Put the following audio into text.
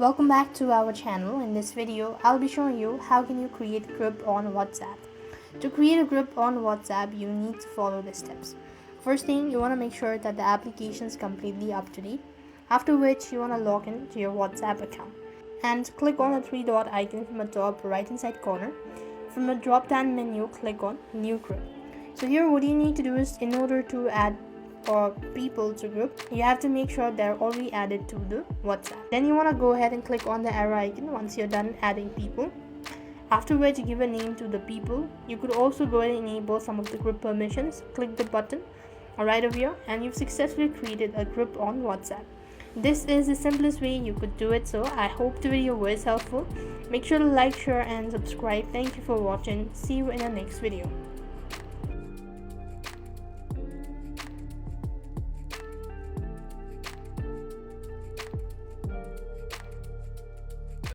Welcome back to our channel. In this video, I'll be showing you how can you create a group on WhatsApp. To create a group on WhatsApp, you need to follow the steps. First thing, you want to make sure that the application is completely up to date. After which, you want to log in to your WhatsApp account and click on the three dot icon from the top right hand side corner. From the drop down menu, click on new group. So here what you need to do is, in order to add people to group, you have to make sure they're already added to the WhatsApp. Then you want to go ahead and click on the arrow icon once you're done adding people. After which, give a name to the people. You could also go ahead and enable some of the group permissions. Click the button right over here and you've successfully created a group on WhatsApp. This is the simplest way you could do it, so I hope the video was helpful. Make sure to like, share and subscribe. Thank you for watching. See you in the next video.